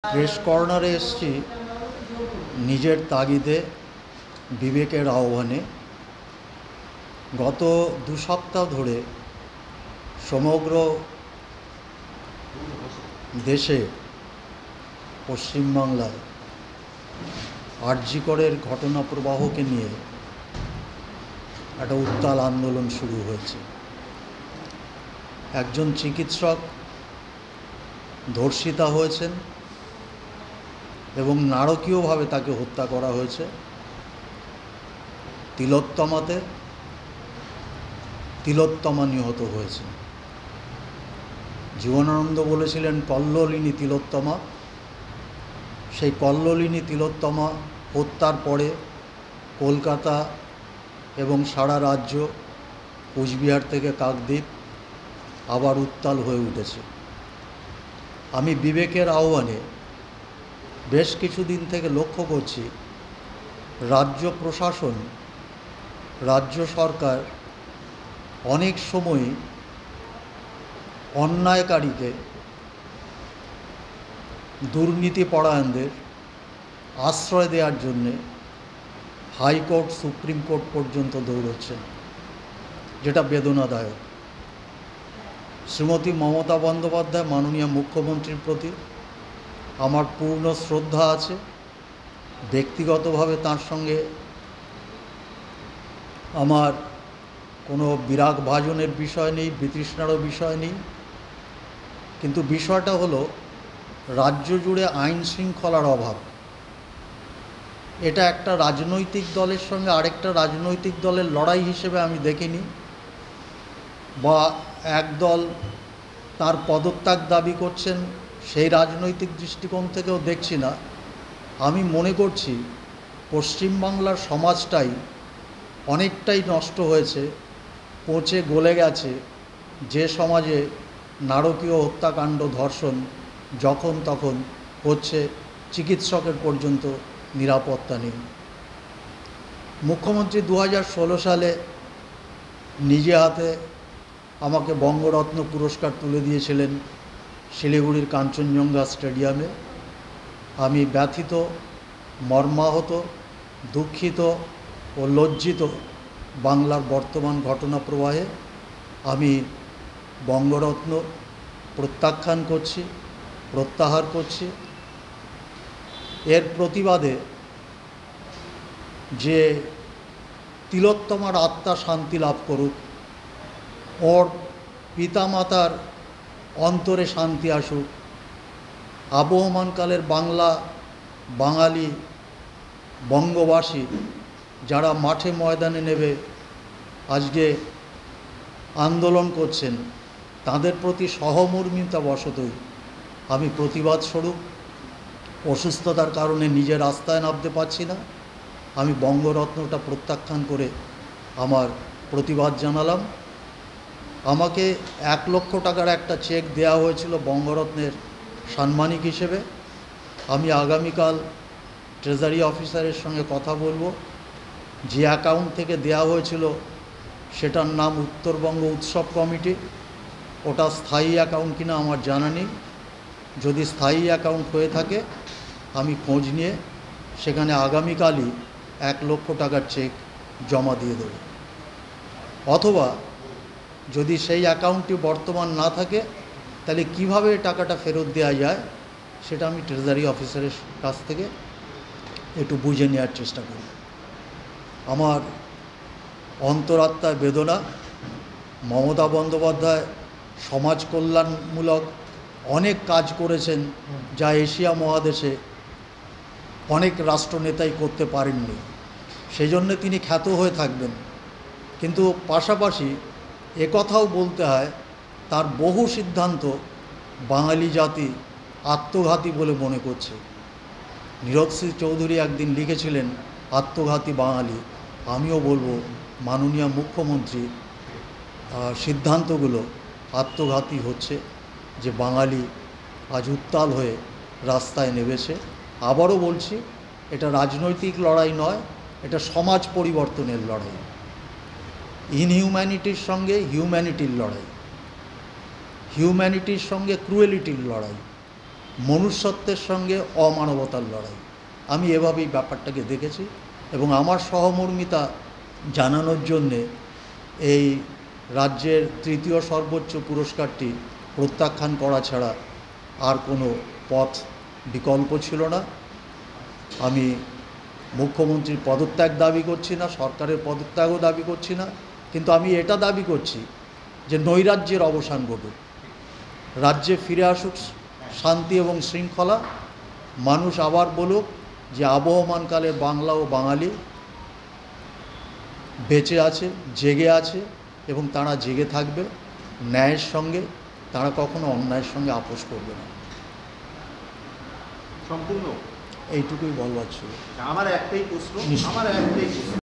Press কর্নারে এসেছি নিজের তাগিদে, বিবেকের আহ্বানে। গত 2 সপ্তাহ ধরে সমগ্র দেশে, পশ্চিমবাংলায় আরজি করের ঘটনা প্রবাহকে নিয়ে একটা উত্তাল আন্দোলন শুরু হয়েছে। একজন চিকিৎসক ধর্ষিতা হয়েছেন এবং নারকীয়ভাবে তাকে হত্যা করা হয়েছে। তিলোত্তমা নিহত হয়েছে। জীবনানন্দ বলেছিলেন কল্লোলিনী তিলোত্তমা। সেই কল্লোলিনী তিলোত্তমা হত্যার পরে কলকাতা এবং সারা রাজ্য, কোচবিহার থেকে কাকদ্বীপ আবার উত্তাল হয়ে উঠেছে। আমি বিবেকের আহ্বানে বেশ কিছুদিন থেকে লক্ষ্য করছি রাজ্য প্রশাসন, রাজ্য সরকার অনেক সময় অন্যায়কারীকে, দুর্নীতিপরায়ণদের আশ্রয় দেওয়ার জন্যে হাইকোর্ট, সুপ্রিম কোর্ট পর্যন্ত দৌড়চ্ছেন, যেটা বেদনাদায়ক। শ্রীমতী মমতা বন্দ্যোপাধ্যায়, মাননীয় মুখ্যমন্ত্রীর প্রতি আমার পূর্ণ শ্রদ্ধা আছে। ব্যক্তিগতভাবে তার সঙ্গে আমার কোনো বিরাগ ভাজনের বিষয় নেই, বিতৃষ্ণারও বিষয় নেই। কিন্তু বিষয়টা হলো রাজ্য জুড়ে আইন শৃঙ্খলার অভাব। এটা একটা রাজনৈতিক দলের সঙ্গে আরেকটা রাজনৈতিক দলের লড়াই হিসেবে আমি দেখিনি, বা একদল তার পদত্যাগ দাবি করছেন সেই রাজনৈতিক দৃষ্টিকোণ থেকেও দেখছি না। আমি মনে করছি পশ্চিমবাংলার সমাজটাই অনেকটাই নষ্ট হয়েছে, পচে গলে গেছে। যে সমাজে নারকীয় হত্যাকাণ্ড, ধর্ষণ যখন তখন হচ্ছে, চিকিৎসকের পর্যন্ত নিরাপত্তা নেই। মুখ্যমন্ত্রী 2016 সালে নিজে হাতে আমাকে বঙ্গরত্ন পুরস্কার তুলে দিয়েছিলেন শিলিগুড়ির কাঞ্চনজঙ্ঘা স্টেডিয়ামে। আমি ব্যথিত, মর্মাহত, দুঃখিত ও লজ্জিত বাংলার বর্তমান ঘটনা প্রবাহে। আমি বঙ্গরত্ন প্রত্যাহার করছি। এর প্রতিবাদে যে তিলোত্তমার আত্মা শান্তি লাভ করুক, ওর পিতামাতার অন্তরে শান্তি আসুক, আবহমানকালের বাঙালি, বঙ্গবাসী যারা মাঠে ময়দানে নেবে আজকে আন্দোলন করছেন, তাদের প্রতি সহমর্মিতা বশতই আমি প্রতিবাদ স্বরূপ, অসুস্থতার কারণে নিজের রাস্তায় নামতে পারছি না, আমি বঙ্গরত্নটা প্রত্যাখ্যান করে আমার প্রতিবাদ জানালাম। আমাকে 1 লক্ষ টাকার একটা চেক দেওয়া হয়েছিল বঙ্গরত্নের সাম্মানিক হিসেবে। আমি আগামীকাল ট্রেজারি অফিসারের সঙ্গে কথা বলবো। যে অ্যাকাউন্ট থেকে দেওয়া হয়েছিল সেটার নাম উত্তরবঙ্গ উৎসব কমিটি। ওটা স্থায়ী অ্যাকাউন্ট কিনা আমার জানা নেই। যদি স্থায়ী অ্যাকাউন্ট হয়ে থাকে আমি খোঁজ নিয়ে সেখানে আগামীকালই 1 লক্ষ টাকার চেক জমা দিয়ে দেব। অথবা যদি সেই অ্যাকাউন্টটি বর্তমান না থাকে, তাহলে কিভাবে টাকাটা ফেরত দেওয়া যায় সেটা আমি ট্রেজারি অফিসারের কাছ থেকে একটু বুঝে নেওয়ার চেষ্টা করি। আমার অন্তরাত্মায় বেদনা। মমতা বন্দ্যোপাধ্যায় সমাজ কল্যাণমূলক অনেক কাজ করেছেন, যা এশিয়া মহাদেশে অনেক রাষ্ট্রনেতাই করতে পারেননি। সেই জন্যে তিনি খ্যাত হয়ে থাকবেন। কিন্তু পাশাপাশি একথাও বলতে হয়, তার বহু সিদ্ধান্ত বাঙালি জাতি আত্মঘাতী বলে মনে করছে। নীরজশ্রী চৌধুরী একদিন লিখেছিলেন আত্মঘাতী বাঙালি। আমিও বলবো মাননীয় মুখ্যমন্ত্রী সিদ্ধান্তগুলো আত্মঘাতী হচ্ছে, যে বাঙালি আজ উত্তাল হয়ে রাস্তায় নেমেছে। আবারও বলছি, এটা রাজনৈতিক লড়াই নয়, এটা সমাজ পরিবর্তনের লড়াই। ইনহিউম্যানিটির সঙ্গে হিউম্যানিটির লড়াই, হিউম্যানিটির সঙ্গে ক্রুয়েলিটির লড়াই। মনুষ্যত্বের সঙ্গে অমানবতার লড়াই। আমি এভাবেই ব্যাপারটাকে দেখেছি এবং আমার সহমর্মিতা জানানোর জন্যে এই রাজ্যের তৃতীয় সর্বোচ্চ পুরস্কারটি প্রত্যাখ্যান করা ছাড়া আর কোনো পথ বিকল্প ছিল না। আমি মুখ্যমন্ত্রীর পদত্যাগ দাবি করছি না, সরকারের পদত্যাগও দাবি করছি না, কিন্তু আমি এটা দাবি করছি যে নৈরাজ্যের অবসান ঘটুক, রাজ্যে ফিরে আসুক শান্তি এবং শৃঙ্খলা, মানুষ আবার বলুক যে আবহমানকালে বাংলা ও বাঙালি বেঁচে আছে, জেগে আছে এবং তারা জেগে থাকবে ন্যায়ের সঙ্গে, তারা কখনো অন্যায়ের সঙ্গে আপোষ করবে না। সম্পূর্ণ এইটুকুই বলবার ছিল। আমার একটাই প্রশ্ন